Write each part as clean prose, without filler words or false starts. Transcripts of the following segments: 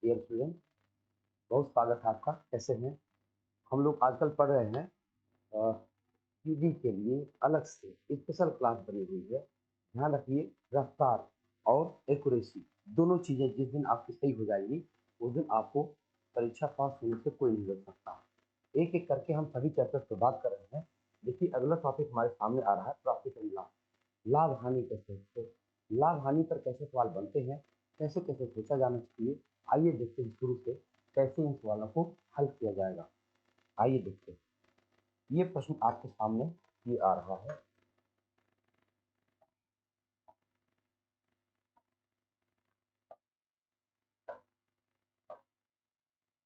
Dear student, बहुत स्वागत है आपका। कैसे हैं? हम लोग आजकल पढ़ रहे हैं पीजी के लिए अलग से स्पेशल क्लास बनी हुई है। ध्यान रखिए, रफ्तार और एक्यूरेसी दोनों चीज़ें जिस दिन आपकी सही हो जाएगी उस दिन आपको परीक्षा पास होने से कोई नहीं रोक सकता। एक एक करके हम सभी चैप्टर्स पर बात कर रहे हैं। देखिए, अगला टॉपिक हमारे सामने आ रहा है प्रॉफिट एंड लॉस। लाभ हानि कैसे होते हैं, लाभ हानि पर कैसे सवाल बनते हैं, कैसे कैसे सोचा जाना चाहिए। आइए देखते हैं शुरू से कैसे इन सवालों को हल किया जाएगा। आइए देखते हैं। ये प्रश्न आपके सामने ये आ रहा है।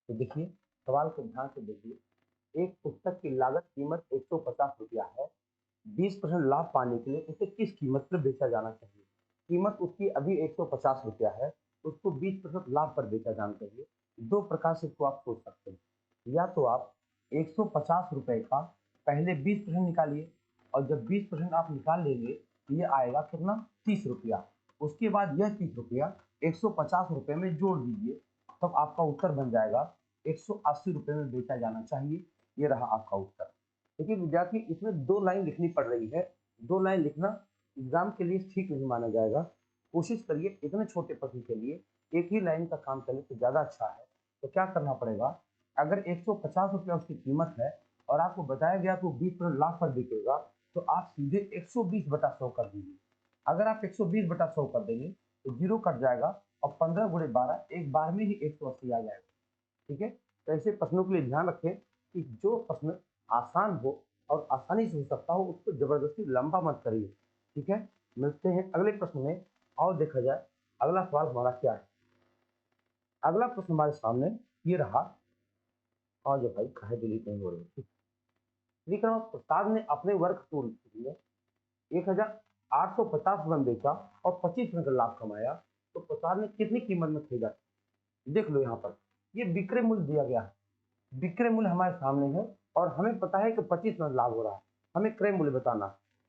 तो देखिए, सवाल को ध्यान से देखिए। एक पुस्तक की लागत कीमत 150 रुपया है। 20% लाभ पाने के लिए उसे किस कीमत पर बेचा जाना चाहिए? कीमत उसकी अभी 150 रुपया है, उसको 20% लाभ पर बेचा जाना चाहिए। दो प्रकार से इसको आप सोच सकते हैं। या तो आप 150 रुपए का पहले 20% निकालिए, और जब 20% आप निकाल लेंगे ये आएगा कितना, 30 रुपया। उसके बाद यह 30 रुपया 150 रुपए में जोड़ दीजिए, तब आपका उत्तर बन जाएगा 180 रुपए में बेचा जाना चाहिए। ये रहा आपका उत्तर। देखिए विद्यार्थी, इसमें दो लाइन लिखनी पड़ रही है। दो लाइन लिखना एग्जाम के लिए ठीक नहीं माना जाएगा। कोशिश करिए इतने छोटे प्रश्न के लिए एक ही लाइन का काम करें तो ज्यादा अच्छा है। तो क्या करना पड़ेगा, अगर 150 रुपया उसकी कीमत है और आपको बताया गया कि वो 20% लाख पर बिकेगा, तो आप सीधे 120/100 कर दीजिए। अगर आप 120/100 कर देंगे तो जीरो कट जाएगा और 15 गुणे 12 एक बार में ही 180 आ जाएगा। ठीक है, तो ऐसे प्रश्नों के लिए ध्यान रखें कि जो प्रश्न आसान हो और आसानी से हो सकता हो उसको जबरदस्ती लंबा मत करिए। ठीक है, मिलते हैं अगले प्रश्न में। और देखा जाए अगला सवाल हमारा क्या है। अगला प्रश्न हमारे सामने ये रहा। और जो भाई कहे डिलीट नहीं हो रही। विक्रम प्रसाद ने अपने वर्क टूल के लिए 1850 रन बेचा और 25 रन का लाभ कमाया, तो प्रसाद ने कितनी कीमत में खरीदा? देख लो यहाँ पर, ये विक्रय मूल्य दिया गया है। विक्रय मूल्य हमारे सामने है और हमें पता है कि 25% लाभ हो रहा है। हमें क्रय मूल्य बताना,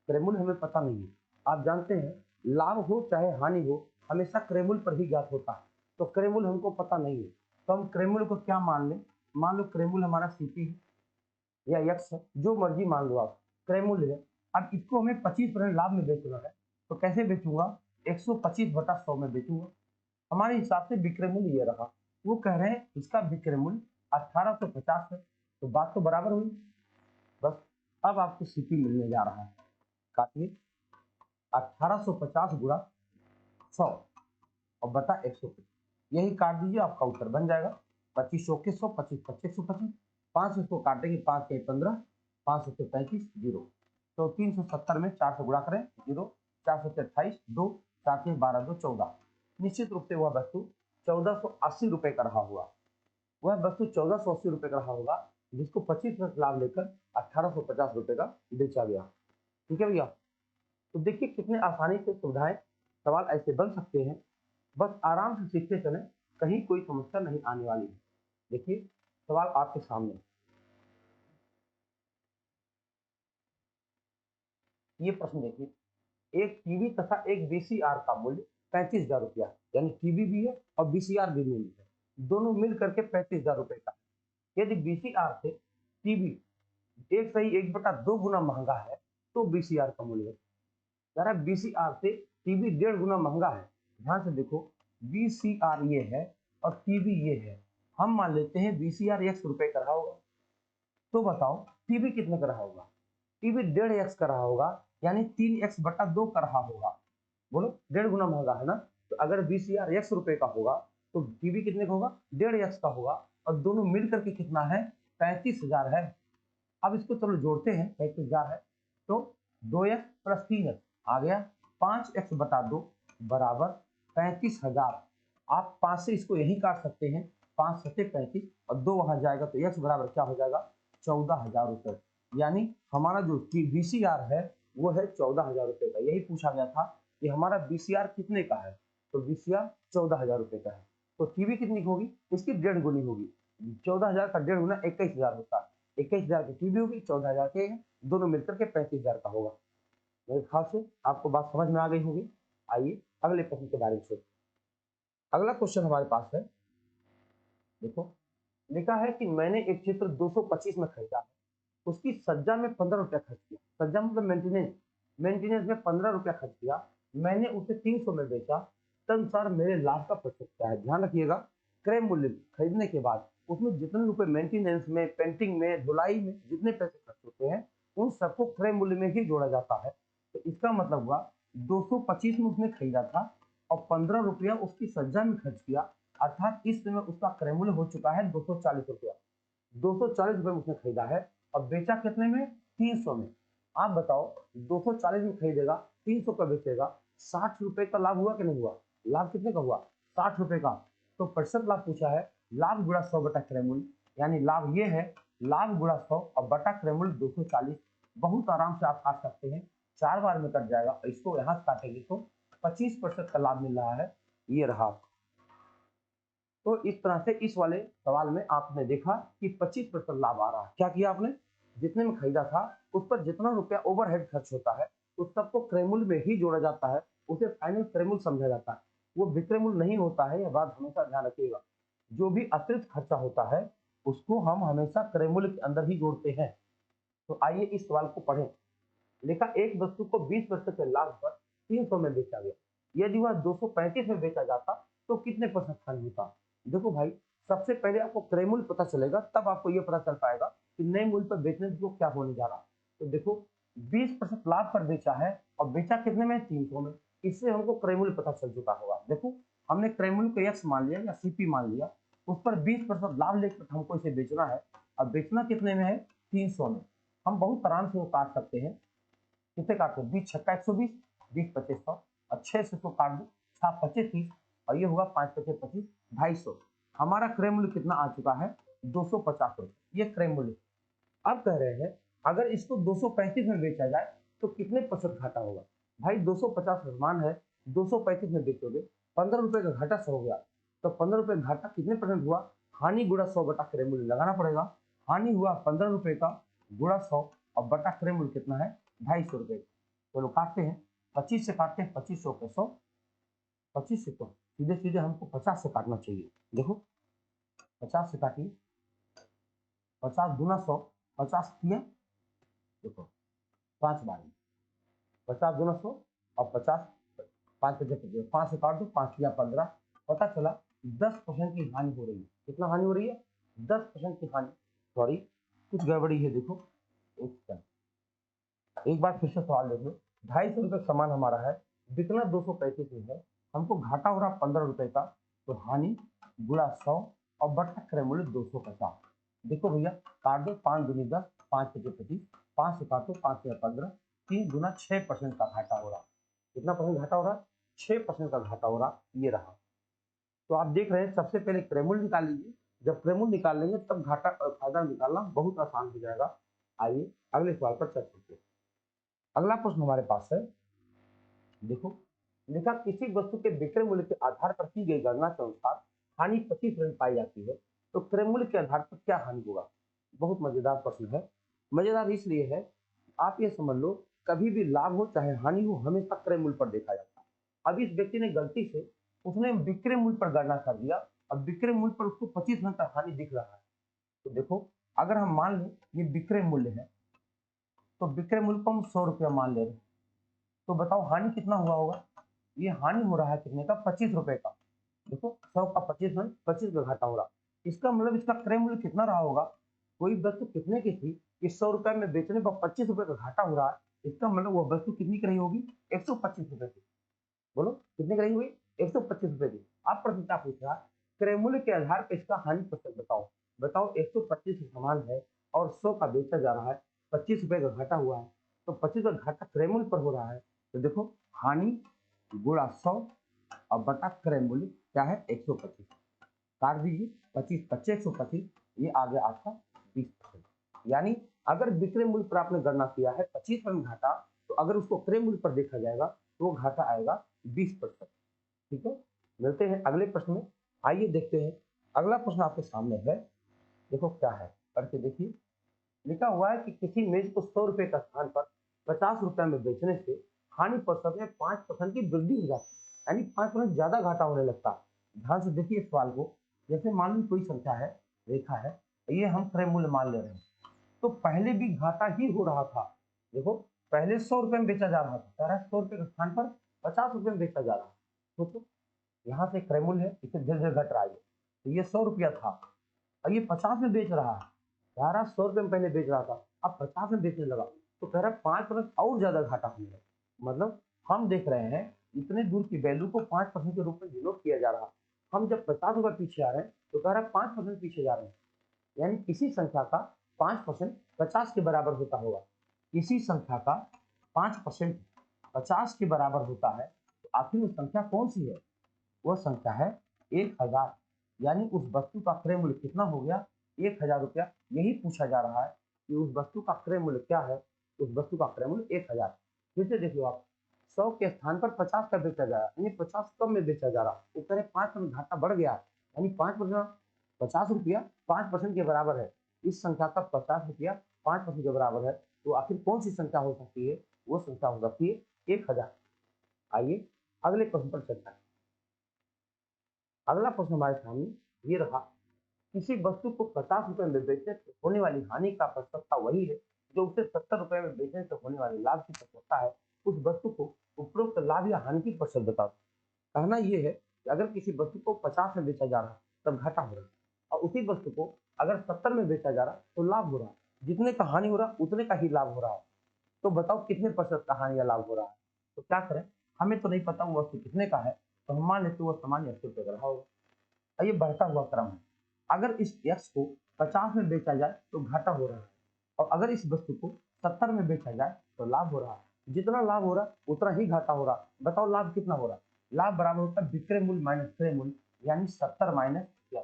क्रय मूल्य हमें पता नहीं है। आप जानते हैं लाभ हो चाहे हानि हो हमेशा क्रय मूल्य पर ही ज्ञात होता है। तो क्रय मूल्य हमको पता नहीं है, तो हम क्रय मूल्य को क्या मान लें? मान लो क्रय मूल्य हमारा सीपी है या यक्स है, जो मर्जी मान लो आप, क्रय मूल्य है। अब इसको हमें 25% लाभ में बेचना है, तो कैसे बेचूंगा? 125/100 में बेचूंगा। हमारे हिसाब से विक्रय मूल्य ये रहा। वो कह रहे हैं इसका विक्रय मूल्य 1850 है, तो बात तो बराबर हुई। बस अब आपको सीपी मिलने जा रहा है। काटिए, 1850 गुणा 100 और बता 125, यही काट दीजिए, आपका उत्तर बन जाएगा 25 चौके 100, 25 25 125। 5 इसको काटेंगे, 5 के 15, 5 से 35 जीरो। तो 370 में 4 से गुणा करें जीरो, 4 से 28 दो, 4 से 12 दो 14। निश्चित रूप से वह वस्तु 1480 रुपए का रहा हुआ। वह वस्तु 1480 रुपए का रहा होगा, जिसको 25% लाभ लेकर 1850 रुपए का बेचा गया। ठीक है भैया, तो देखिए कितने आसानी से सुविधाएं सवाल ऐसे बन सकते हैं। बस आराम से सीखते चलें, कहीं कोई समस्या नहीं आने वाली है। देखिए सवाल आपके सामने, ये प्रश्न देखिए। एक टीवी तथा एक बीसीआर का मूल्य 35,000 रुपया है, यानी टीवी भी है और बीसीआर भी मूल्य है, दोनों मिल करके 35,000 रुपए का। यदि बीसीआर से टीवी 1/2 गुना महंगा है तो बीसीआर का मूल्य है। यार बीसीआर से टीवी 1.5 गुना महंगा है। ध्यान से देखो, बीसीआर ये है और टीवी ये है। हम मान लेते हैं बीसीआर ₹100 का रहा होगा, तो बताओ टीवी कितने का रहा होगा? टीवी 1.5x का रहा होगा, यानी 3x/2 का रहा होगा। बोलो, 1.5 गुना महंगा है ना। तो अगर बीसीआर ₹100 का होगा तो टीवी कितने का होगा? 1.5x का होगा, और दोनों मिलकर के कितना है? 35,000 है। अब इसको चलो जोड़ते हैं, 35,000 है तो 2x प्लस 3x आ गया 5x/2 बराबर 35,000। आप 5 से इसको यही काट सकते हैं, 5 सत्ते 35 और 2 वहां जाएगा तो x बराबर क्या हो जाएगा? 14,000 रुपए। यानी हमारा जो बीसीआर है वो है 14,000 रुपए का। यही पूछा गया था कि हमारा बीसीआर कितने का है, तो बीसीआर 14,000 रुपए का है। तो टीवी कितनी होगी? इसकी 1.5 गुनी होगी। 14,000 का 1.5 गुना 21,000 होता है। 21,000 की टीवी होगी, 14,000 के दोनों मिलकर के 35,000 का होगा। मेरे ख्याल से आपको बात समझ में आ गई होगी। आइए अगले प्रश्न के बारे में सोचते। अगला क्वेश्चन हमारे पास है, देखो लिखा है कि मैंने एक चित्र 225 में खरीदा है, उसकी सज्जा में 15 रुपया खर्च किया। सज्जा मतलब मेंटेनेंस, मेंटेनेंस में 15 रुपया खर्च किया, मैंने उसे 300 में बेचा, तदनुसार मेरे लाभ का प्रतिशत क्या है। ध्यान रखिएगा, क्रय मूल्य खरीदने के बाद उसमें जितने रुपए मेंटेनेंस में, पेंटिंग में, धुलाई में जितने पैसे खर्च होते हैं उन सबको क्रय मूल्य में ही जोड़ा जाता है। तो इसका मतलब हुआ 225 में उसने खरीदा था और 15 रुपया उसकी सज्जा में खर्च किया, अर्थात इस समय उसका क्रय मूल्य हो चुका है 240 रुपया। 240 रुपये में उसने खरीदा है और बेचा कितने में? 300 में। आप बताओ 240 में खरीदेगा, 300 का बेचेगा, 60 रुपए का लाभ हुआ कि नहीं हुआ? लाभ कितने का हुआ? 60 रुपए का। तो प्रतिशत लाभ पूछा है, लाभ गुणा 100 बटा क्रय मूल्य, यानी लाभ ये है लाभ गुणा 100 और बटा क्रय मूल्य 240। बहुत आराम से आप काट सकते हैं, 4 बार में कट जाएगा। इसको यहाँ से काटेंगे तो 25% का लाभ मिल रहा है, ये रहा। तो इस तरह से इस वाले सवाल में आपने देखा कि 25% लाभ आ रहा है। क्या किया आपने? जितने में खरीदा था उस पर जितना रुपया ओवरहेड खर्च होता है उस सबको क्रय मूल्य में ही जोड़ा जाता है, उसे फाइनल क्रय मूल्य समझा जाता है, वो विक्रय मूल्य नहीं होता है। यह बात हमेशा ध्यान रखिएगा, जो भी अतिरिक्त खर्चा होता है उसको हम हमेशा क्रय मूल्य के अंदर ही जोड़ते हैं। तो आइए इस सवाल को पढ़ें। लिखा एक वस्तु को 20% के लाभ पर 300 में बेचा गया, यदि वह 235 में बेचा जाता तो कितने परसेंट हानि होता? देखो भाई, सबसे पहले आपको क्रय मूल्य पता चलेगा, तब आपको यह पता चल पाएगा कि नए मूल्य पर बेचने से क्या होने जा रहा है। तो देखो 20% लाभ पर बेचा है और बेचा कितने में? 300 में। इससे हमको क्रय मूल्य पता चल चुका होगा। देखो हमने क्रय मूल्य को एक्स मान लिया या सीपी मान लिया, उस पर 20% लाभ लेकर हमको इसे बेचना है। अब बेचना कितने में है? 300 में। हम बहुत आराम से वो काट सकते हैं। कितने काटते हैं? 20 छक्का 120, 20 25 100 और 6 से इसको काट दो, 7 25 30 और ये होगा 5 25 25 250। हमारा क्रय मूल्य कितना आ चुका है? 250 रुपये, ये क्रय मूल्य। अब कह रहे हैं अगर इसको 235 में बेचा जाए तो कितने प्रतिशत घाटा होगा? भाई 250 मान है, 235 में बेचोगे, 15 रुपए का घाटा 100 हो गया, तो 15 रुपए घाटा कितने परसेंट हुआ? हानि गुणा 100 बटा क्रय मूल्य लगाना पड़ेगा। हानि हुआ 15 रुपए का गुणा 100 और बटा क्रय मूल्य कितना है? 250 रुपए। चलो काटते हैं, 25 से काटते हैं, 2500 पे 100, 25 से तो सीधे सीधे हमको 50 से काटना चाहिए। देखो 50 से काटिए, 50 गुना 100, 50 किया, देखो 5 बार में 50 गुना 100 और 50, 5 पचे 5 से काट दो, 5 किया 15, पता चला 10% की हानि हो रही है। कितना हानि हो रही है? 10% की हानि। सॉरी कुछ गड़बड़ी है, देखो एक बार फिर से सवाल देख लो। 250 रुपये सामान हमारा है, बिकना 235 में है, हमको घाटा हो रहा 15 रुपए का, तो हानि गुणा 100 और बटा क्रय मूल्य 250। देखो भैया काट दो, 5 दूनी 10, 5 पचे 25, 5 से काटो, 5 या 15, 3 गुना 6% का घाटा हो रहा। कितना परसेंट घाटा हो रहा? 6% का घाटा हो रहा, ये रहा। तो आप देख रहे हैं सबसे पहले क्रय मूल्य निकाल लीजिए, जब क्रय मूल्य निकाल लेंगे तब घाटा फायदा निकालना बहुत आसान हो जाएगा। आइए अगले सवाल पर चर्चा करते हैं। अगला प्रश्न हमारे पास है, देखो लिखा किसी वस्तु के विक्रय मूल्य के आधार पर की गई गणना के अनुसार हानि 25% पाई जाती है, तो क्रय मूल्य के आधार पर क्या हानि होगा? बहुत मजेदार प्रश्न है। मजेदार इसलिए है, आप ये समझ लो कभी भी लाभ हो चाहे हानि हो हमेशा क्रय मूल्य पर देखा जाता है। अब इस व्यक्ति ने गलती से उसने विक्रय मूल्य पर गणना कर दिया, अब विक्रय मूल्य पर उसको 25% का हानि दिख रहा है। तो देखो अगर हम मान लें ये विक्रय मूल्य है, तो विक्रय मूल्य को हम 100 रुपया मान ले रहे हैं, तो बताओ हानि कितना हुआ होगा? ये हानि हो रहा है कितने का? 25 रुपए का। देखो 100 का 25 में 25 का घाटा हो रहा, इसका मतलब इसका क्रय मूल्य कितना रहा होगा? कोई वस्तु कितने की थी कि 100 रुपए में बेचने पर 25 रुपए का घाटा हो रहा है, इसका मतलब वह वस्तु कितनी की रही होगी? 125 रुपए की। बोलो कितने की रही हुई? 125 रुपए की। आप प्रश्न क्या पूछ रहा है? क्रय मूल्य के आधार पर इसका हानि प्रतिशत बताओ। बताओ 125 सामान है और 100 का बेचा जा रहा है, 25 रुपए का घाटा हुआ है, तो 25 का घाटा क्रय मूल्य पर हो रहा है। तो देखो हानि गुणा 100 और बटा क्रय मूल्य क्या है? 125। काट दीजिए, 25 25 125, ये आ गया आपका 20%। यानी अगर विक्रय मूल्य पर आपने गणना किया है 25% घाटा, तो अगर उसको क्रय मूल्य पर देखा जाएगा तो वो घाटा आएगा 20%। ठीक है, मिलते हैं अगले प्रश्न में। आइए देखते हैं अगला प्रश्न आपके सामने है, देखो क्या है, पढ़ के देखिए। लिखा हुआ है कि किसी मेज को 100 रुपए का स्थान पर 50 रुपए में बेचने से हानि प्रतिशत में 5% की वृद्धि हो जाती है, यानी 5% ज्यादा घाटा होने लगता है। ध्यान से देखिए सवाल को, जैसे मान लो कोई संख्या है, रेखा है, ये हम क्रय मूल्य मान ले रहे हैं, तो पहले भी घाटा ही हो रहा था। देखो पहले 100 रुपए में बेचा जा रहा था, कह रहा है 100 रुपए के स्थान पर 50 रुपए में बेचा जा रहा है। सोचो यहाँ से क्रय मूल्य है, इसे धीरे धीरे घट रहा है, तो ये 100 रुपया था और ये 50 में बेच रहा है। कह रहा 100 रुपए में पहले बेच रहा था, अब 50 में बेचने लगा, तो कह रहा है 5% और ज्यादा घाटा होगा। मतलब हम देख रहे हैं इतने दूर की वैल्यू को 5% के रूप में डिनोट किया जा रहा है। हम जब 50 रुपए पीछे आ रहे हैं तो कह रहा है 5% पीछे जा रहे हैं, यानी किसी संख्या का 5% 50 के बराबर होता होगा। किसी संख्या का 5% 50 के बराबर होता है, तो आखिर वो संख्या कौन सी है? वह संख्या है 1000। यानी उस वस्तु का क्रय मूल्य कितना हो गया? 1000 रुपया। यही पूछा जा रहा है कि उस वस्तु का क्रय मूल्य क्या है? उस वस्तु का क्रय मूल्य 1000। फिर से देख लो आप, 100 के स्थान पर 50 का बेचा जा रहा है, यानी 50 कम में बेचा जा रहा है, तो कह रहे 5% घाटा बढ़ गया, यानी 5% 50 रुपया 5% के बराबर है। इस संख्या का 50 रुपया 5% के बराबर है, तो आखिर कौन सी संख्या हो सकती है? वो संख्या हो सकती है 1000। आइए अगले प्रश्न पर चलते हैं। अगला प्रश्न हमारे सामने ये रहा, किसी वस्तु को 50 रुपए में बेचने से होने वाली हानि का प्रसक्ता वही है जो उसे 70 रुपए में बेचने से होने वाले लाभ की प्रसक्ता है। उस वस्तु को उपरोक्त लाभ या हानि की प्रतिशत बताओ। कहना यह है कि अगर किसी वस्तु को 50 में बेचा जा रहा है तब घाटा हो रहा है, और उसी वस्तु को अगर 70 में बेचा जा रहा है तो लाभ हो रहा है। जितने का हानि हो रहा है उतने का ही लाभ हो रहा है। तो बताओ कितने प्रतिशत का हानि या लाभ हो रहा है? तो क्या करें, हमें तो नहीं पता वो वस्तु कितने का है, तो हम मान लेते वो सामान्य 80 रुपये का रहा होगा। और ये बढ़ता हुआ क्रम है। अगर इस x को 50 में बेचा जाए तो घाटा हो रहा है, और अगर इस वस्तु को 70 में बेचा जाए तो लाभ हो रहा है। जितना लाभ हो रहा है उतना ही घाटा हो रहा है। बताओ लाभ कितना हो रहा है? लाभ बराबर होता है विक्रय मूल्य माइनस क्रय मूल्य, यानी 70 माइनस x।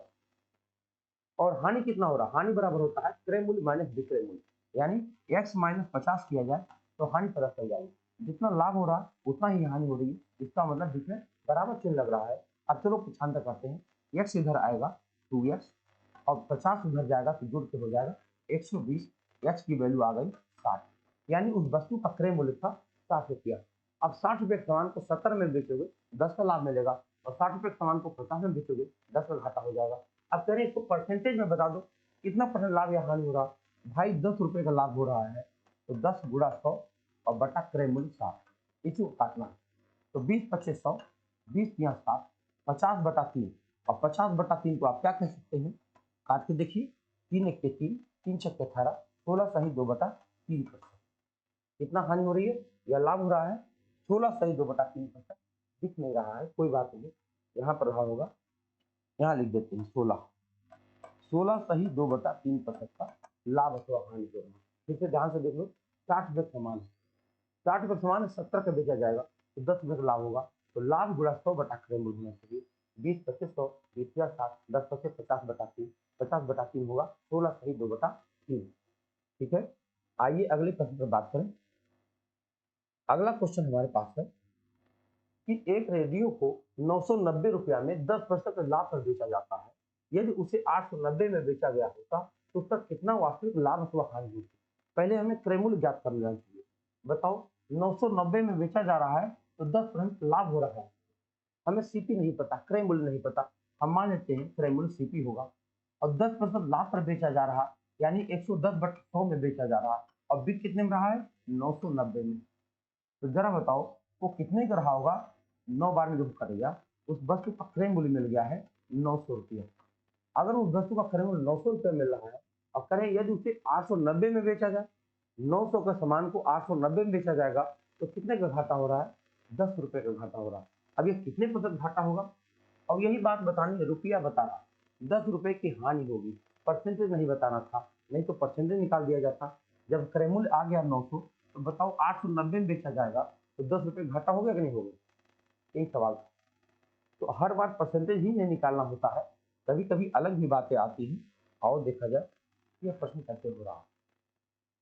और हानि कितना हो रहा है? हानि बराबर होता है क्रय मूल्य माइनस विक्रय मूल्य, यानी x माइनस 50 किया जाए तो हानि पता चल जाएगी। जितना लाभ हो रहा है उतना ही हानि हो रही है, इसका मतलब जिसमें बराबर चिन्ह लग रहा है। अब चलो कुछ अंतर करते हैं। x इधर आएगा 2x, और 50 उधर जाएगा तो जुड़ के हो जाएगा 120। x की वैल्यू आ गई 60, यानी उस वस्तु का क्रय मूल्य था 60 रुपया। अब 60 रुपए के सामान को 70 में बेचोगे 10 का लाभ मिलेगा, और 60 रुपए के सामान को 50 में बेचोगे 10 का घाटा हो जाएगा। अब कह रहे इसको परसेंटेज में बता दो, कितना परसेंट लाभ या हानि हो रहा? भाई 10 रुपए का लाभ हो रहा है, तो 10 गुणा 100 और बटा क्रय मूल्य 60, इसी को काटना है। तो 20 25 100, 20 तिया 60, 50 बटा 3, और 50 बटा 3 को आप क्या कह सकते हैं? काट के देखिए, 3 एक के 3, 3 छक्के 18, 16 सही 2/3%। कितना हानि हो रही है या लाभ हो रहा है? 16 सही 2/3%। दिख नहीं रहा है, कोई बात नहीं, यहाँ पर रहा होगा, यहाँ लिख देते हैं 16। 16 सही 2/3% का लाभ अथवा हानि हो रहा है। फिर से ध्यान से देख लो, 60 रुपये समान है, 60 रुपये समान है, 70 का बेचा जाएगा तो 10 रुपये का लाभ होगा। तो लाभ गुणा 100 बटा क्रय मूल्य होना चाहिए। 20 25 100, 20 60, 10 25 50 बटा 3, 50 बटा 3 होगा 16 सही 2/3। ठीक है, आइए अगले प्रश्न पर बात करें। अगला क्वेश्चन हमारे पास है कि एक रेडियो को 990 रुपया में 10% लाभ पर बेचा जाता है। यदि उसे 890 में बेचा गया होता तो उसका कितना वास्तविक लाभ अथवा हानि होती? पहले हमें क्रय मूल्य ज्ञात कर लेना चाहिए। बताओ 990 में बेचा जा रहा है तो 10% लाभ हो रहा है। हमें सीपी नहीं पता, क्रय मूल्य नहीं पता, हम मान लेते हैं क्रय मूल्य सीपी होगा। और 10% लाभ पर बेचा जा रहा, यानी 110/100 में बेचा जा रहा, और बिक कितने में रहा है? 990 में। तो जरा बताओ वो कितने का रहा होगा? 9 बार में जो करेगा, उस वस्तु का क्रय मूल्य मिल गया है 900 रुपया। अगर उस वस्तु का क्रय मूल्य 900 रुपया मिल रहा है, और करें यदि उसे 890 में बेचा जाए, 900 का सामान को 890 में बेचा जाएगा, तो कितने का घाटा हो रहा है? 10 रुपए का घाटा हो रहा है। अब ये कितने प्रतिशत घाटा होगा? और यही बात बतानी है, रुपया बता रहा, 10 रुपए की हानि होगी, परसेंटेज नहीं बताना था, नहीं तो परसेंटेज निकाल दिया जाता। जब क्रय मूल्य आ गया 900, तो बताओ 890 में बेचा जाएगा तो 10 रुपए घाटा हो गया कि नहीं होगा? यही सवाल था। तो हर बार परसेंटेज ही नहीं निकालना होता है, कभी कभी अलग भी बातें आती हैं। आओ देखा जाए यह प्रश्न कैसे हो रहा है।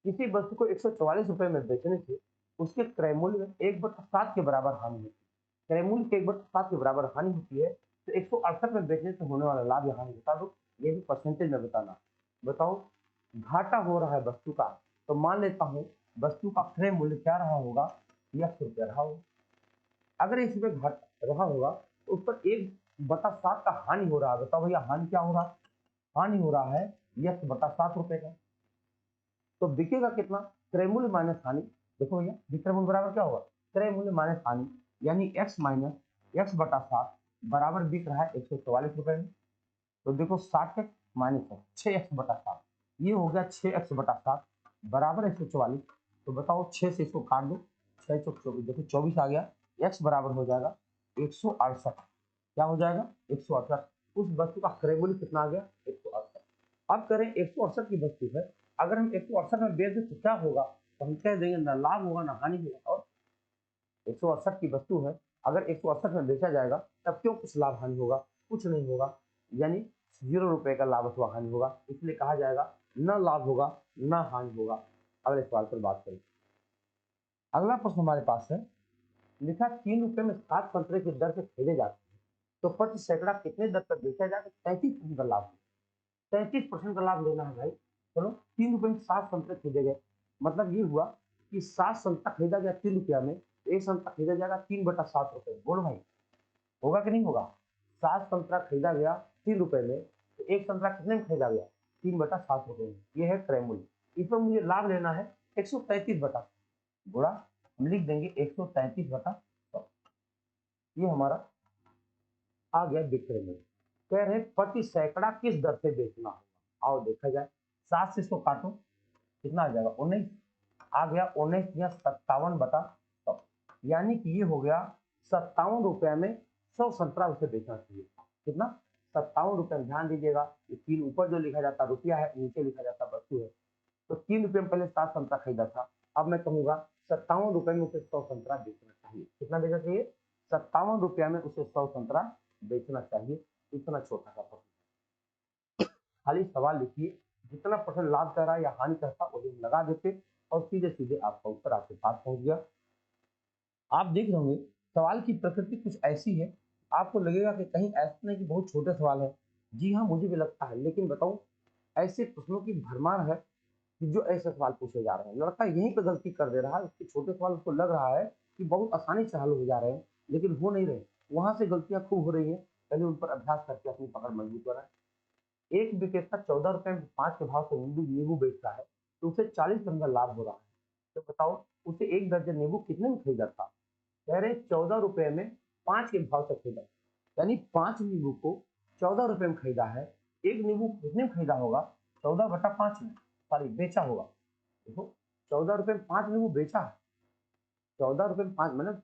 किसी वस्तु को 144 रुपए में बेचने से उसके क्रय मूल्य में 1/7 के बराबर हानि होती है। क्रय मूल्य के 1/7 के बराबर हानि होती है, तो 168 में बेचने से होने वाला लाभ या हानि बता दो, ये भी परसेंटेज में बताना। बताओ घाटा हो रहा है वस्तु का, तो मान लेता हूँ वस्तु का क्रय मूल्य क्या रहा होगा? 100 रुपया रहा होगा। अगर इसमें घट रहा होगा तो उस पर एक बटा 7 का हानि हो रहा है। बताओ भैया हानि क्या हो रहा है? हानि हो रहा है x बटा 7 रुपए का। तो बिकेगा कितना? क्रय मूल्य माइनस हानि। देखो भैया विक्रय मूल्य बराबर क्या होगा? क्रय मूल्य माइनस हानि, यानी x माइनस x बटा 7 बराबर बिक रहा है 144 रुपए में। तो देखो 60 माइनस 6x बटा 7, ये हो गया 6x बटा 7 बराबर 144। तो बताओ 6 से इसको काट दो, 6 चौक 24, देखो 24 आ गया। x बराबर हो जाएगा 168। क्या हो जाएगा? 168। उस वस्तु का क्रय मूल्य कितना आ गया? 168। अब करें 168 की वस्तु है, अगर हम 168 में बेच दें तो क्या होगा? तो हम कह देंगे ना लाभ होगा ना हानि होगा। और 168 की वस्तु है, अगर 168 में बेचा जाएगा तब क्यों कुछ लाभ हानि होगा? कुछ नहीं होगा, यानी 0 रुपए का लाभ अथवा हानि होगा। इसलिए कहा जाएगा न लाभ होगा न हानि होगा। अगले सवाल पर बात करें। अगला प्रश्न हमारे पास है, लिखा 3 रुपए में 7 संतरे की दर से खरीदे जाते हैं, तो प्रति सैकड़ा कितने दर पर बेचा जाएगा? 33% का लाभ। 33% का लाभ लेना है भाई। चलो 3 रुपए में 7 संतरे खरीदे गए, मतलब ये हुआ कि 7 संतरा खरीदा गया 3 रुपया में, एक संतरा खरीदा जाएगा 3 बटा 7 रुपए। बोलो भाई होगा कि नहीं होगा? 7 संतरा खरीदा गया 3 रुपए में, तो एक संतरा कितने में खरीदा गया? 3 बटा 7 रुपए में। ये है क्रय मूल्य। इस पर मुझे लाभ लेना है 133 बटा गुणा, हम लिख देंगे 133 बटा 100। ये हमारा आ गया विक्रय मूल्य। कह रहे प्रति सैकड़ा किस दर से बेचना होगा? आओ देखा जाए। 7 से 100 काटो, कितना आ जाएगा? 19 आ गया। 19 या 57 बटा 100, यानी कि ये हो गया 57 रुपए में 100 संतरा उसे बेचना चाहिए। कितना? 57 रुपए में। ध्यान दीजिएगा, ये 3 ऊपर जो लिखा जाता रुपया है, नीचे लिखा जाता वस्तु है। तो 3 रुपए में पहले 7 संतरा खरीदा था, अब मैं कहूंगा 57 रुपए में उसे 100 संतरा बेचना चाहिए। कितना बेचना चाहिए? 57 रुपया में उसे 100 संतरा बेचना चाहिए। इतना छोटा सा प्रश्न, खाली सवाल लिखिए, जितना प्रश्न लाभ कर रहा है या हानि करता वही लगा देते और सीधे सीधे आपका उत्तर आपके पास पहुंच गया। आप देख रहे होंगे सवाल की प्रकृति कुछ ऐसी है, आपको लगेगा कि कहीं ऐसा नहीं कि बहुत छोटे सवाल है। जी हाँ, मुझे भी लगता है, लेकिन बताऊं ऐसे प्रश्नों की भरमार है कि जो ऐसे सवाल पूछे जा रहे हैं, लड़का यहीं पे गलती कर दे रहा है। उसके छोटे सवाल उसको लग रहा है कि बहुत आसानी से हल हो जा रहे हैं, लेकिन हो नहीं रहे। वहां से गलतियां खूब हो रही है। पहले उन पर अभ्यास करके अपनी पकड़ मजबूत बनाए। एक विक्रेता 14 रुपए में 5 के भाव से नींबू बेचता है, तो उसे 40 रुपए का लाभ हो रहा है। तो बताओ उसे एक दर्जन नींबू कितने में खरीदा था? कह रहे 14 रुपए में 5 के भाव से खरीदा, यानी 5 नींबू को 14 रुपए में खरीदा है। एक नींबू कितने में खरीदा होगा? 14 बटा 5 में, सॉरी बेचा होगा। देखो 14 रुपए में 5 नींबू बेचा है, 14 रुपए में 5 मतलब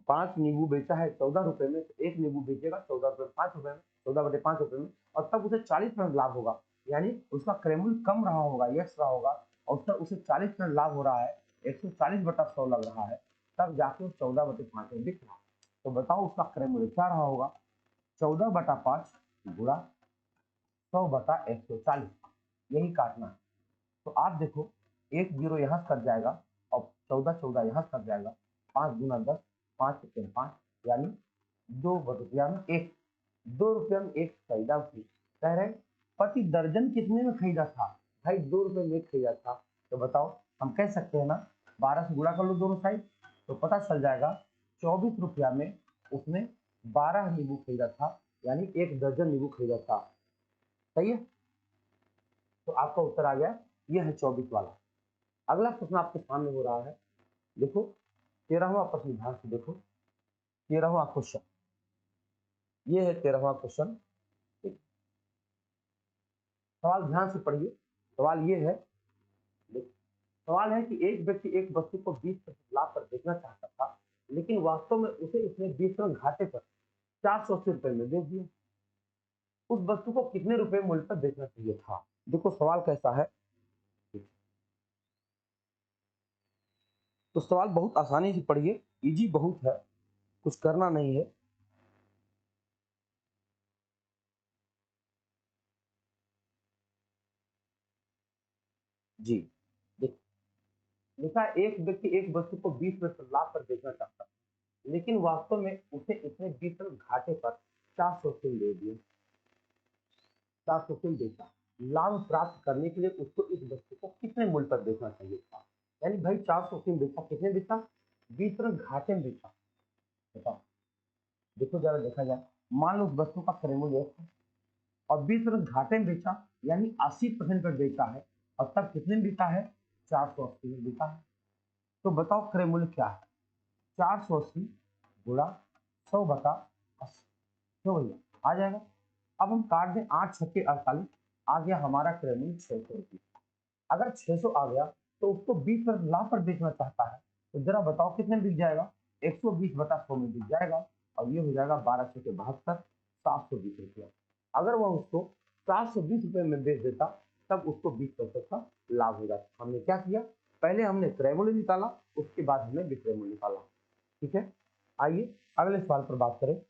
5 नींबू बेचा है 14 रुपए में, तो एक नींबू बेचेगा 14 रुपए में 5 रुपए में, 14 बटे 5 रुपए में, और तब उसे 40% लाभ होगा। यानी उसका क्रय मूल्य कम रहा होगा, यक्स रहा होगा, और उसका उसे 40% लाभ हो रहा है, 140 बटा 100 लग रहा है, तब जाके 14 बटे 5 में बिक रहा है। तो बताओ उसका क्रय मूल्य क्या रहा होगा? 14 बटा 5 गुणा 100 बटा 140, यही काटना है। तो आप देखो एक जीरो यहाँ कट जाएगा और 14 14 यहाँ कट जाएगा। 5 गुना 10, 5 से 5, यानी 2 रुपया में एक, 2 रुपया में एक खरीदा। कह रहे प्रति दर्जन कितने में खरीदा था? भाई 2 रुपए में एक खरीदा था। तो बताओ हम कह सकते हैं ना, 12 से गुणा कर लो दोनों साइड, तो पता चल जाएगा 24 रुपया में उसने 12 नींबू खरीदा था, यानी एक दर्जन नींबू खरीदा था। सही है, तो आपका उत्तर आ गया, यह है 24 वाला। अगला प्रश्न आपके सामने हो रहा है, देखो 13वां प्रश्न, ध्यान से देखो 13वां क्वेश्चन, ये है 13वां क्वेश्चन। सवाल ध्यान से पढ़िए। सवाल ये है, सवाल है कि एक व्यक्ति एक वस्तु को 20% लाभ पर बेचना चाहता था, लेकिन वास्तव में उसे उसने 20% घाटे पर 480 रुपए में बेच दिया। उस वस्तु को कितने रुपए मूल्य पर बेचना चाहिए था? देखो सवाल कैसा है। तो सवाल बहुत आसानी से पढ़िए, इजी बहुत है, कुछ करना नहीं है। जी देख, लिखा एक व्यक्ति एक वस्तु को 20% लाभ पर बेचना चाहता है, लेकिन वास्तव में उसे इसने 20% घाटे पर 400 दे दिए, 400 बेचा। लाभ प्राप्त करने के लिए उसको इस वस्तु को कितने मूल्य पर बेचना चाहिए था? यानी भाई 400 बेचा, कितने बेचा? 20% घाटे में बेचा। बताओ, देखो जरा देखा जाए। मान लो उस वस्तु का क्रय मूल्य 1 है और 20% घाटे में बेचा, यानी 80% पर बेचा है, और तब कितने में बिका है? 480 में बिका है। तो बताओ क्रय मूल्य क्या है? 480 गुणा 100 बटा 80, तो भैया आ जाएगा। अब हम काट दें 8 छक्के 48, आ गया हमारा क्रय मूल्य 600 रुपये। अगर 600 आ गया तो उसको 20 पर लाभ पर बेचना चाहता है, तो जरा बताओ कितने में बिक जाएगा? 120 बटा 100 में बिक जाएगा, और ये हो जाएगा 12 छक्के 72, 720 रुपया। अगर वह उसको 720 रुपये में बेच देता, तब उसको 20% का लाभ हो जाता। हमने क्या किया? पहले हमने क्रय मूल्य निकाला, उसके बाद हमने विक्रय मूल्य निकाला। ठीक है, आइए अगले सवाल पर बात करें।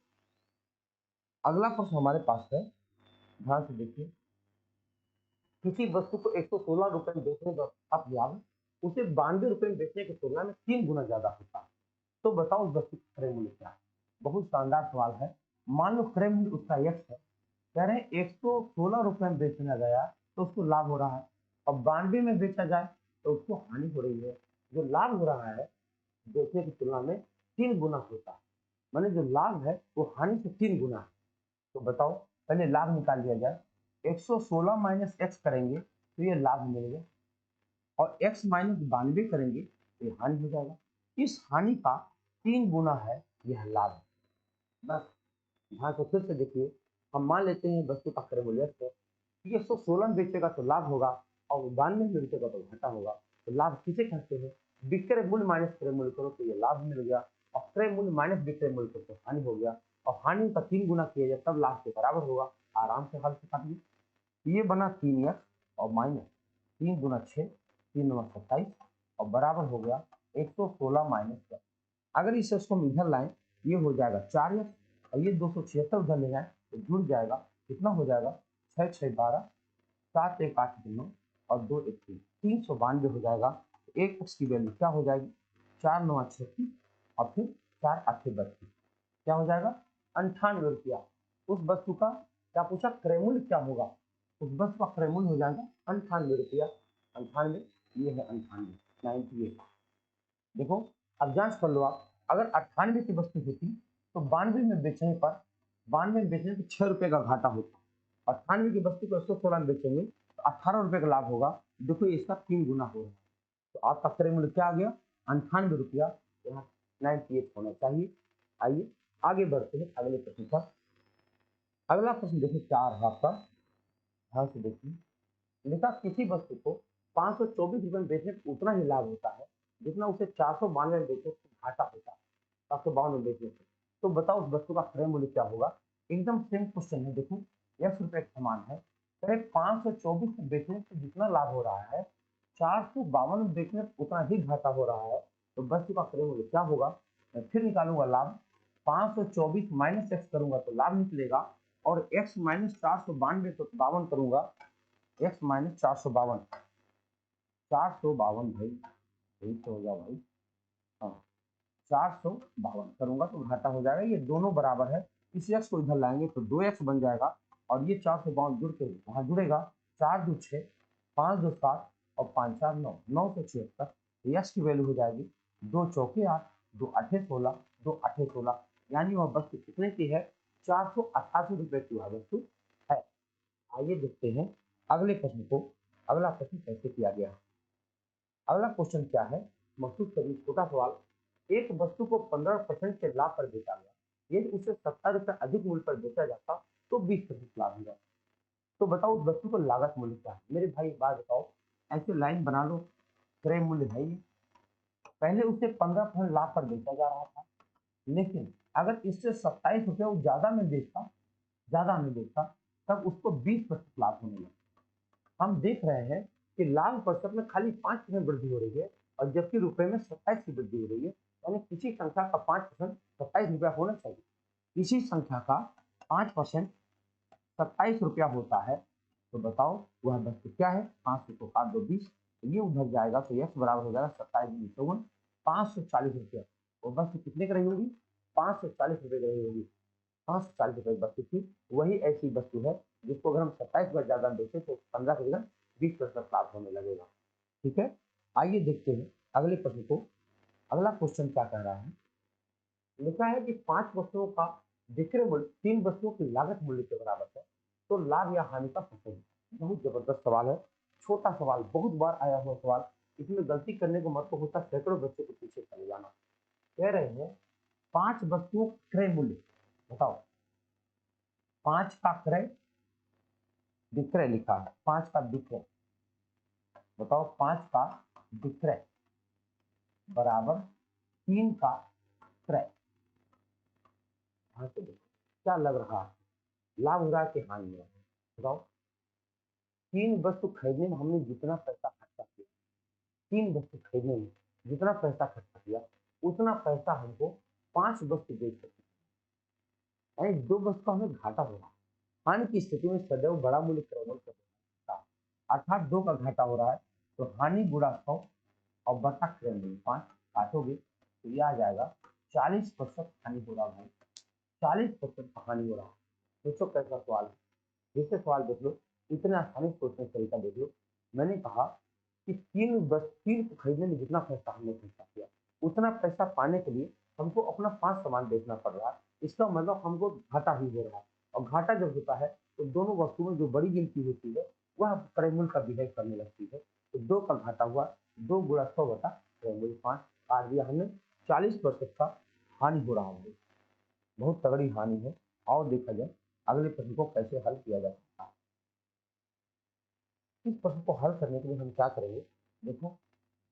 अगला प्रश्न हमारे पास है, ध्यान से देखिए। किसी वस्तु को 116 रुपए में बेचने का आप लाभ उसे 92 रुपए में बेचने की तुलना में 3 गुना ज्यादा होता है। तो बताओ उस वस्तु का क्रय मूल्य क्या है? बहुत शानदार सवाल है। मान लो क्रय मूल्य उसका x है, कह रहे हैं 116 रुपए में बेचना गया तो उसको लाभ हो रहा है, और 92 में बेचा जाए तो उसको हानि हो रही है। जो लाभ हो रहा है बेचने की तुलना में 3 गुना होता है, माने जो लाभ है वो हानि से 3 गुना है। तो बताओ, पहले लाभ निकाल लिया जाए। 116 माइनस एक्स करेंगे तो ये लाभ मिलेगा, और x माइनस 92 करेंगे तो ये हानि हो जाएगा। इस हानि का 3 गुना है यह लाभ। बस ध्यान से फिर से देखिए, हम मान लेते हैं वस्तु का क्रय मूल्य है, 116 में बेचेगा तो लाभ होगा, और 92 में बेचेगा तो घाटा होगा। तो लाभ किसे कहते हैं? विक्रय मूल्य माइनस क्रय मूल्य करो तो ये लाभ मिल गया, और क्रय मूल्य माइनस विक्रय मूल्य करो तो हानि हो गया, और हानि का 3 गुना किया जाए तब लाभ के बराबर होगा। आराम से हल से काटिए। ये बना 3x और माइनस 3 गुना 6, 3 नवा 27, और बराबर हो गया 116 माइनस 10। अगर इसे उसको हम इधर लाएं, ये हो जाएगा 4x, और ये 276 उधर ले जाए तो जुड़ जाएगा, कितना हो जाएगा? 6 6 12, 7 1 8 9, और 2 1 3, 392 हो जाएगा। तो एक एक्स की वैल्यू क्या हो जाएगी? 4 9 36, और फिर 4 8 32, क्या हो जाएगा? 98 रुपया। उस वस्तु का क्या पूछा? क्रय मूल्य क्या होगा? उस वस्तु का क्रय मूल्य हो जाएगा 98 रुपया। 98, ये है 98, 98। देखो, अब जांच कर लो आप, अगर 98 की वस्तु होती तो 92 में बेचने पर, 92 में बेचने पर 6 रुपए का घाटा होता। 98 की वस्तु को 116 में बेचेंगे तो 18 रुपए का लाभ होगा। देखो इसका 3 गुना हो रहा है। तो आपका क्रय मूल्य क्या आ गया? 98 रुपया, यहाँ 98 होना चाहिए। आइए आगे बढ़ते हैं अगले प्रश्न पर। अगला प्रश्न देखिए क्या आ रहा है आपका, ध्यान से देखिए। लिखा किसी वस्तु को 524 रुपए में बेचने पर उतना ही लाभ होता है जितना उसे 492 में बेचने से घाटा होता है, 452 में बेचने से। तो बताओ उस वस्तु का क्रय मूल्य क्या होगा? एकदम सेम क्वेश्चन है। देखो x रुपए के समान है, कहे 524 में बेचने से जितना लाभ हो रहा है, 452 में बेचने से उतना ही घाटा हो रहा है। तो वस्तु का क्रय मूल्य क्या होगा? मैं फिर निकालूंगा लाभ, 524 माइनस एक्स करूंगा तो लाभ निकलेगा, और x माइनस 492 तो 52 करूंगा, x माइनस 452, 452 भाई, यही तो हो गया भाई। हाँ, 452 करूंगा तो घाटा हो जाएगा। ये दोनों बराबर है, इस x को इधर लाएंगे तो 2x बन जाएगा, और ये 452 जुड़ के वहां जुड़ेगा। 4 2 6, 5 2 7, और 5 4 9, 9 से 76। x की वैल्यू हो जाएगी 2 चौके 8, 2 8 16, 2 8 16, यानी वह वस्तु कितने की है? 488 रुपए की वह वस्तु है। आइए देखते हैं अगले प्रश्न को। अगला प्रश्न कैसे किया गया है? अगला क्वेश्चन क्या है, महसूस करिए, छोटा सवाल। एक वस्तु को 15% के लाभ पर बेचा गया, यदि उसे 70 रुपए अधिक मूल्य पर बेचा जाता तो 20% लाभ होगा। तो बताओ उस वस्तु को लागत मूल्य क्या है? मेरे भाई एक बात बताओ, ऐसे लाइन बना लो। क्रय मूल्य है ये, पहले उसे 15% लाभ पर बेचा जा रहा था, लेकिन अगर इससे 27 रुपये वो ज्यादा में बेचता, तब उसको 20% लाभ होने लगा। हम देख रहे हैं कि लाभ प्रतिशत में खाली 5% वृद्धि हो रही है, और जबकि रुपए में 27 की वृद्धि हो रही है। यानी किसी संख्या का 5% 27 रुपया होना चाहिए। किसी संख्या का 5% 27 रुपया होता है, तो बताओ वह वस्तु क्या है? 500 को काट दो 20, ये उधर जाएगा तो यह बराबर हो जाएगा 27 540 रुपया। वो वस्तु कितने की रही होगी? 540 रुपए की रही होगी। 540 रुपए की वस्तु थी, वही ऐसी वस्तु है जिसको अगर हम 27 रुपये ज्यादा बेचे तो 15 की जगह 20% लाभ होने लगेगा। ठीक है, आइए देखते हैं अगले प्रश्न को। अगला क्वेश्चन क्या कह रहा है? लिखा है कि 5 वस्तुओं का विक्रय मूल्य तीन वस्तुओं की लागत मूल्य के बराबर है तो लाभ या हानि का परसेंट। बहुत जबरदस्त सवाल है, छोटा सवाल, बहुत बार आया हुआ सवाल। इसमें गलती करने का मतलब होता है सैकड़ों बच्चों को पीछे चले जाना। कह रहे हैं 5 वस्तुओं का क्रय मूल्य बताओ। 5 का क्रय विक्रय लिखा है, 5 का विक्रय बताओ, 5 का विक्रय बराबर 3 का क्रय। हाँ तो देखो क्या लग रहा है, लाभ हो रहा है कि हानि हो रहा है बताओ। 3 वस्तु खरीदने में हमने जितना पैसा खर्चा किया, 3 वस्तु खरीदने में जितना पैसा खर्चा किया उतना पैसा हमको 5 वस्तु बेच सकते हैं, यानी 2 वस्तु का हमें घाटा हो रहा है। हानि की स्थिति में सदैव बड़ा मूल्य क्रय करता है, अर्थात 2 का घाटा हो रहा है तो हानि गुणा 100 और बटा क्रय मूल्य 5 काटोगे तो ये आ जाएगा 40% हानि हो रहा है। 40% हानि हो रहा है। सोचो कैसा सवाल है, जैसे सवाल देख लो, इतने आसानी से सोचने का तरीका देख लो। मैंने कहा कि 3 को खरीदने में जितना पैसा हमने खर्चा किया उतना पैसा पाने के लिए हमको अपना 5 सामान बेचना पड़ रहा है। इसका मतलब हमको घाटा ही हो रहा है, और घाटा जब होता है तो दोनों वस्तुओं में जो बड़ी गिनती होती है वह क्रय मूल्य का बिहेव करने लगती है। तो 2 का घाटा हुआ, 2 गुणा 100 बटा क्रय मूल्य 5 काट दिया हमने, 40% का हानि हो रहा है। बहुत तगड़ी हानि है। और देखा जाए अगले प्रश्न को कैसे हल किया जा सकता है। इस प्रश्न को हल करने के लिए हम क्या करेंगे, देखो,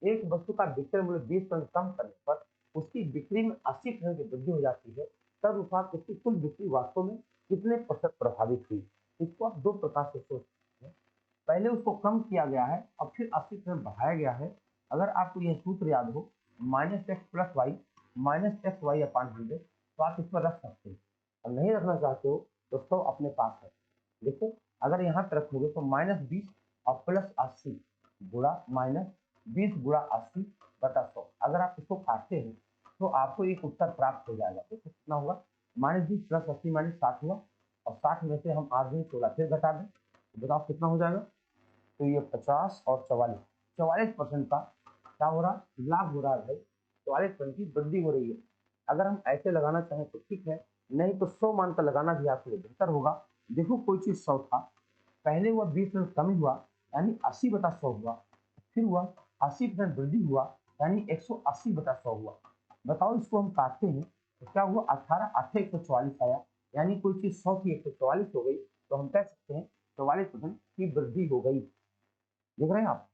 एक वस्तु का विक्रय मूल्य 20% कम करने पर उसकी बिक्री में 80% की वृद्धि हो जाती है, तदनुसार उसकी कुल बिक्री वास्तव में कितने प्रतिशत प्रभावित हुई। इसको आप 2 प्रकार से सोच सकते हैं। पहले उसको कम किया गया है और फिर 80% बढ़ाया गया है। अगर आपको यह सूत्र याद हो -x + y -xy अपान 100, तो आप इसमें रख सकते हैं। और नहीं रखना चाहते हो तो 100 अपने पास है। देखो अगर यहाँ पे रखोगे तो -20 और +80 गुणा -20 गुणा 80 बटा 100। अगर आप इसको काटते हैं तो आपको एक उत्तर प्राप्त हो जाएगा। तो कितना होगा, -20 + 80 -60 हुआ, और 60 में से हम 8 16 फिर घटा दें तो बताओ कितना हो जाएगा। तो ये 50 और 44% का क्या हो रहा है, लाभ हो रहा है भाई। 44% की वृद्धि हो रही है। अगर हम ऐसे लगाना चाहें तो ठीक है, नहीं तो 100 मानकर लगाना भी आपके लिए बेहतर होगा। देखो कोई चीज 100 था, पहले हुआ 20% कम हुआ यानी 80 बटा 100 हुआ, फिर हुआ 80% वृद्धि हुआ यानी 180 बटा 100 हुआ। बताओ इसको हम काटते हैं तो क्या हुआ, 18 8 144 आया, यानी कोई चीज 100 की 144 हो गई, तो हम कह सकते हैं 44% की वृद्धि हो गई। देख रहे हैं आप।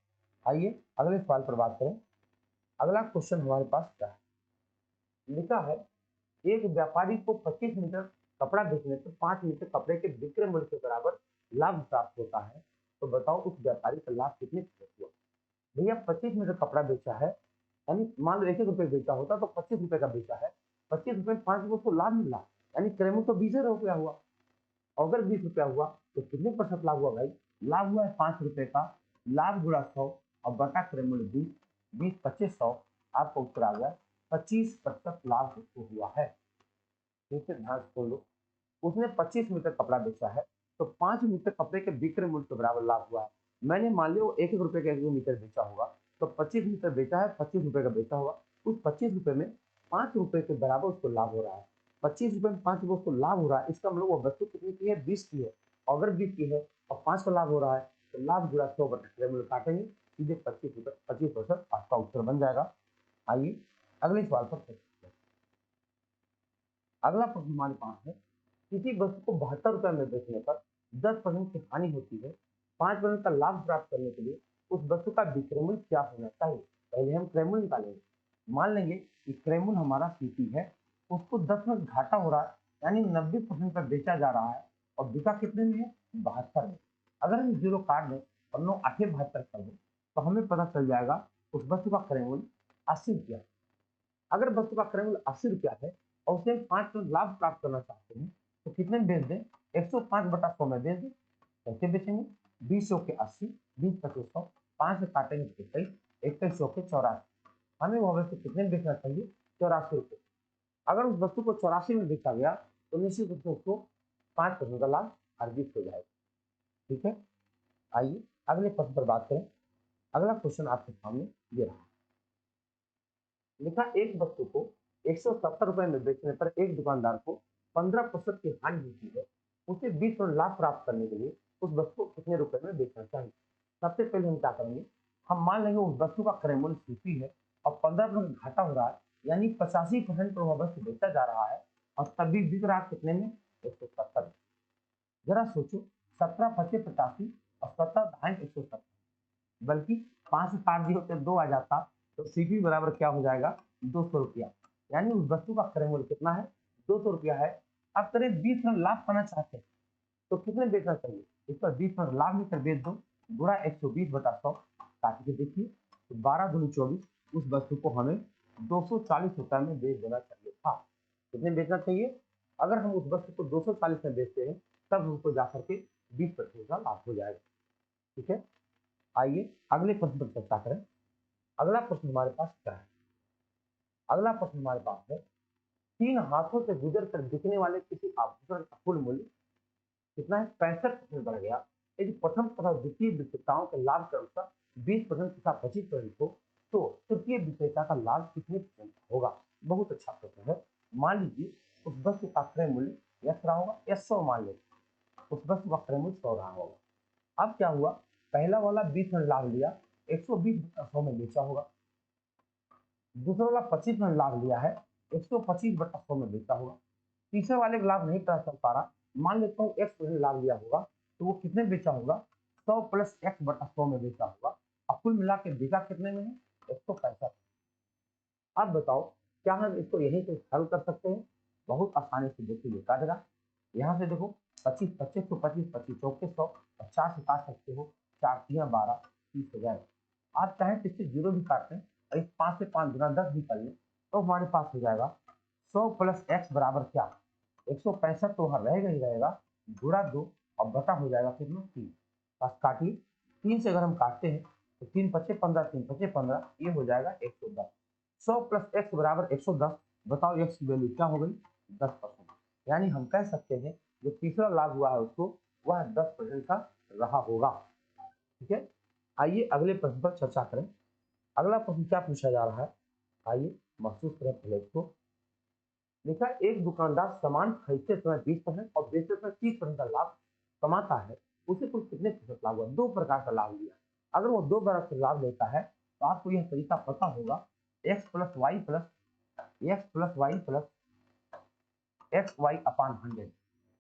आइए अगले सवाल पर बात करें। अगला क्वेश्चन हमारे पास क्या है, लिखा है एक व्यापारी को 25 मीटर कपड़ा बेचने पर 5 मीटर कपड़े के विक्रय मूल्य के बराबर लाभ प्राप्त होता है, तो बताओ उस व्यापारी का लाभ कितने प्रतिशत हुआ। भैया 25 मीटर कपड़ा बेचा है, यानी मान लो 1 रुपए बेचा होता तो 25 रुपए का बेचा है, 25 रुपए में 5 रुपए को लाभ मिला, यानी क्रय मूल्य तो 20 रुपया हुआ। अगर 20 रुपया हुआ तो कितने प्रतिशत लाभ हुआ भाई, लाभ हुआ है 5 रुपए का, लाभ गुणा 100 और बटा क्रय मूल्य 20, 20 25 100, आपका उत्तर आ गया 25% लाभ उसको हुआ है। ठीक है, ध्यान से सुन लो। उसने 25 मीटर कपड़ा बेचा है तो 5 मीटर कपड़े के विक्रय मूल्य के बराबर लाभ हुआ है। मैंने मान लिया वो 1 रुपए का 1 मीटर बेचा होगा, तो 25 मीटर बेचा है, 25 रुपए का बेचा होगा, उस 25 रुपए में 5 रुपए के बराबर उसको लाभ हो रहा है। 25 रुपए में 5 रुपए उसको लाभ हो रहा है, इसका मतलब वो वस्तु कितनी की है, 20 की है। अगर 20 की है और 5 का लाभ हो रहा है तो लाभ गुणा 100 बटा क्रय मूल्य काटेंगे, सीधे 25% आपका उत्तर बन जाएगा। आइए अगले सवाल पर चलते हैं। अगला प्रश्न हमारे पास है, किसी वस्तु को 72 रुपए में बेचने पर 10% की हानि होती है, 5% का लाभ प्राप्त करने के लिए उस वस्तु का विक्रय मूल्य क्या होना चाहिए। पहले हम क्रय मूल्य निकालेंगे। मान लेंगे कि क्रय मूल्य हमारा सीपी है, उसको 10 में घाटा हो रहा है, यानी 90% पर बेचा जा रहा है, और बिका कितने में है, 72 में। अगर हम 0 काट दें और 9 8 72 कर दें तो हमें पता चल जाएगा उस वस्तु का क्रय मूल्य 80 रुपया। अगर वस्तु का क्रय मूल्य 80 रुपया है और उसे 5% लाभ प्राप्त करना चाहते हैं तो कितने में बेच दें, 105 बटा 100 में बेच दें। कैसे बेचेंगे, 20 के 80, 20 25 100, 5 से काटेंगे तो 21, 21 के 84। हमें वह वस्तु कितने में बेचना चाहिए, 84 रुपये। अगर उस वस्तु को 84 में बेचा गया तो निश्चित रूप से उसको 5% का लाभ अर्जित हो जाएगा। ठीक है, आइए अगले प्रश्न पर बात करें। अगला क्वेश्चन आपके सामने ये रहा, लिखा एक वस्तु को 170 रुपए में बेचने पर एक दुकानदार को 15% की हानि होती है, उसे 20% लाभ प्राप्त करने के लिए उस वस्तु को कितने रुपए में बेचना चाहिए। सबसे पहले हम क्या करेंगे, हम मान लेंगे उस वस्तु का क्रय मूल्य सीपी है और 15% घाटा हो रहा है, यानी 85% पर वह वस्तु बेचा जा रहा है और तभी बिक रहा कितने में, 170। जरा सोचो, 17 पचे 85 और 17 दाएं 170, बल्कि 5 से काट दिए होते 2 आ जाता, तो सीपी बराबर क्या हो जाएगा, 200 रुपया। यानी उस वस्तु का क्रय मूल्य कितना है, 200 रुपया है। अब करीब 20% लाभ पाना चाहते हैं तो कितने बेचना चाहिए, इस पर 20% लाभ लेकर बेच दो, गुणा 120/100, काट के देखिए तो 12 दूनी 24, उस वस्तु को हमें 240 रुपए में बेच देना चाहिए था। कितने बेचना चाहिए, अगर हम उस वस्तु को 240 में बेचते हैं तब हमको जाकर के 20% का लाभ हो जाएगा। ठीक है, आइए अगले प्रश्न पर चर्चा करें। अगला प्रश्न हमारे पास क्या है, अगला प्रश्न हमारे पास है, 3 हाथों से गुजर कर बिकने वाले किसी आभूषण का कुल मूल्य कितना है, 65% बढ़ गया। यदि प्रथम तथा द्वितीय विक्रेताओं के लाभ के अनुसार 20% तथा 25% हो तो तृतीय विक्रेता का लाभ कितने % होगा। बहुत अच्छा प्रश्न है। मान लीजिए उस वस्तु का क्रय मूल्य यह रहा होगा, या 100 मान लेते, उस वस्तु का क्रय मूल्य 100 रहा होगा। अब क्या हुआ, पहला वाला 20% लाभ लिया, 120/100 में बेचा होगा। दूसरा वाला 25% लाभ लिया है, 125/100 में बेचा होगा। तीसरे वाले का लाभ नहीं पता चल पा रहा, मान लेता हूँ x% लाभ लिया होगा, तो वो कितने बेचा होगा, 100 + x/100 में बेचा होगा। अब कुल मिला के बेचा कितने में है, 165। अब बताओ क्या हम इसको यहीं से हल कर सकते हैं, बहुत आसानी से। देखिए लिखा जरा, यहाँ से देखो 25 25 तो 25 25 चौके 100 और 4 से काट सकते हो, 4 3 12 30 हो जाएगा। आप चाहे तो इससे 0 भी काटें और इस 5 से 5 गुना 10 भी कर लें तो हमारे पास हो जाएगा 100 + x बराबर क्या, 165 तो वहाँ रहेगा ही रहेगा, गुणा 2 और बटा हो जाएगा कितना, 3। बस काटिए, 3 से अगर हम काटते हैं तो 3 पचे 15 3 पचे 15, ये हो जाएगा 110। 100 + x बराबर 110। बताओ x की वैल्यू क्या हो गई, 10%। यानी हम कह सकते हैं जो तीसरा लाभ हुआ है उसको वह 10% का रहा होगा। ठीक है, आइए अगले प्रश्न पर चर्चा करें। अगला प्रश्न क्या पूछा जा रहा है, आइए महसूस करें पहले इसको। देखा, एक दुकानदार सामान खरीदते समय 20% और बेचते समय 30% का लाभ कमाता है, उसे कुल कितने प्रतिशत लाभ हुआ। दो प्रकार का लाभ लिया, अगर वो दो प्रकार से लाभ लेता है तो आपको यह तरीका पता होगा, x + y + xy/100।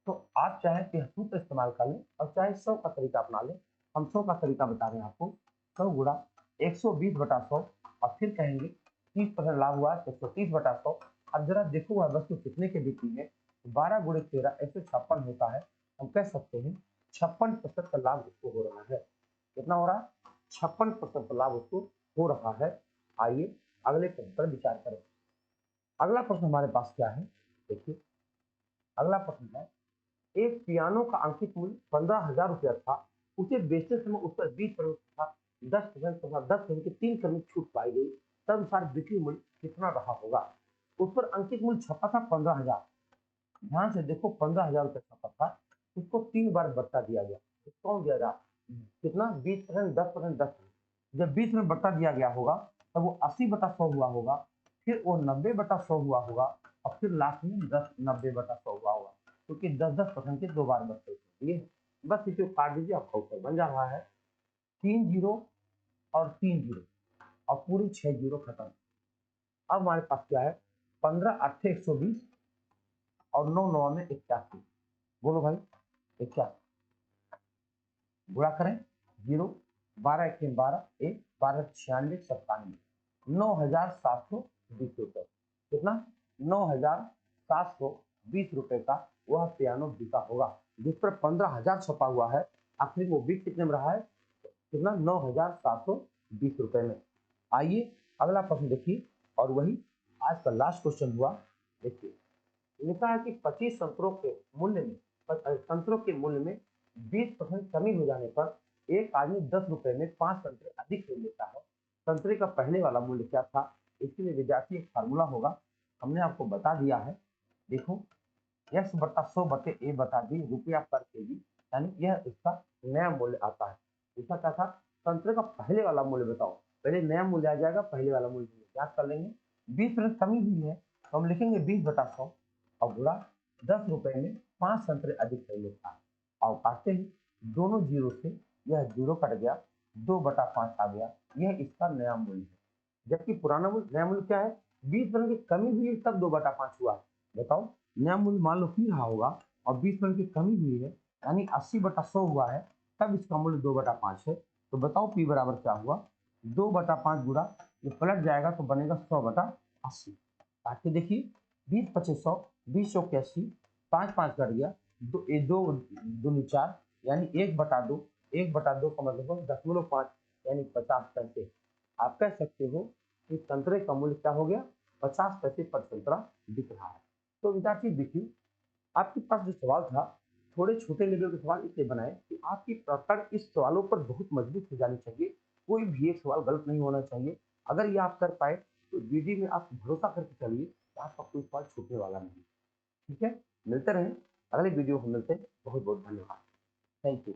तो आप चाहे तो यह सूत्र इस्तेमाल कर लें और चाहे 100 का तरीका अपना लें। हम 100 का तरीका बता रहे हैं आपको, 100 गुणा 120/100 और फिर कहेंगे 30% लाभ हुआ तो 130/100। अब जरा देखो वह वस्तु कितने की बिकी है, 12 × 13 156 होता है। हम कह सकते हैं 56% का लाभ उसको हो रहा है। कितना हो रहा है, 56% का लाभ उसको हो रहा है। आइए अगले प्रश्न पर विचार करें। अगला प्रश्न हमारे पास क्या है, देखिए अगला प्रश्न है, एक पियानो का अंकित मूल्य 15,000 रुपया था, उसे बेचते समय उस पर 20% था 10% तथा 10% की 3% छूट पाई गई, तदनुसार बिक्री मूल्य कितना रहा होगा। उस पर अंकित मूल्य छपा था 15,000। ध्यान से देखो 15,000 रुपये छपा था, उसको 3 बार बट्टा दिया गया, डिस्काउंट दिया गया कितना, 20%, 10%, 10%। जब 20 में बट्टा दिया गया होगा तब वो 80/100 हुआ होगा, फिर वो 90/100 हुआ होगा और फिर लास्ट में 90/100 हुआ होगा, क्योंकि 10-10% के 2 बार बट्टे ये बस इसे काट दीजिए, आपका उत्तर बन जा रहा है 3 जीरो और 3 जीरो और पूरी 6 जीरो खत्म। अब हमारे पास क्या है, 15 8 120 और 9 9 में 81। बोलो भाई 81 गुणा करें, 0 12 1 12 1 12 96 97, 9,720 रुपए। कितना, 9,720 रुपए का वह पियानो बिका होगा, जिस पर 15,000 छपा हुआ है। आखिर वो बिक कितने में रहा है, कितना, 9,720 रुपए में। आइए अगला प्रश्न देखिए, और वही आज का लास्ट क्वेश्चन हुआ। देखिए लिखा है कि 25 संतरों के मूल्य में 20% कमी हो जाने पर एक आदमी 10 रुपए में 5 संतरे अधिक ले लेता है। संतरे का पहले वाला मूल्य क्या था, इसके लिए विद्यार्थी एक फार्मूला होगा, हमने आपको बता दिया है। देखो x/100/a/b रुपया पर केजी, यानी यह इसका नया मूल्य आता है। इसका क्या था, संतरे का पहले वाला मूल्य बताओ, पहले नया मूल्य आ जाएगा, पहले वाला मूल्य याद कर लेंगे। 20% कमी हुई है तो हम लिखेंगे 20/100 और गुणा 10 रुपए में 5 संतरे अधिक खरीदे था। आओ काटते हैं, दोनों जीरो से यह जीरो कट गया, 2/5 आ गया, यह इसका नया मूल्य है। जबकि पुराना मूल्य, नया मूल्य क्या है, 20 की कमी हुई है तब 2/5 हुआ। बताओ, नया मूल्य मान लो पी रहा होगा और 20 की कमी हुई है, यानी 80/100 हुआ है, तब इसका मूल्य 2/5 है। तो बताओ पी बराबर क्या हुआ, 2/5 गुणा, ये पलट जाएगा तो बनेगा 100/80। काट के देखिए, 20×5 100, 20 × 80, 5 5 कट गया, दो 2×4 यानी 1/2, 1/2 का मतलब 0.5 यानी 50 पैसे। आप कह सकते हो कि संतरे का मूल्य क्या हो गया, 50 पैसे पर संतरा बिक रहा है। तो विद्यार्थी देखिए, आपके पास जो सवाल था, थोड़े छोटे लेवल के सवाल इसलिए बनाए कि आपकी पकड़ इस सवालों पर बहुत मजबूत हो जानी चाहिए। कोई भी एक सवाल गलत नहीं होना चाहिए। अगर ये आप कर पाए तो वीडियो में आप भरोसा करके चलिए कि आपका कोई सवाल छूटने वाला नहीं। ठीक है, मिलते रहें अगले वीडियो में, मिलते हैं। बहुत बहुत धन्यवाद। Thank you.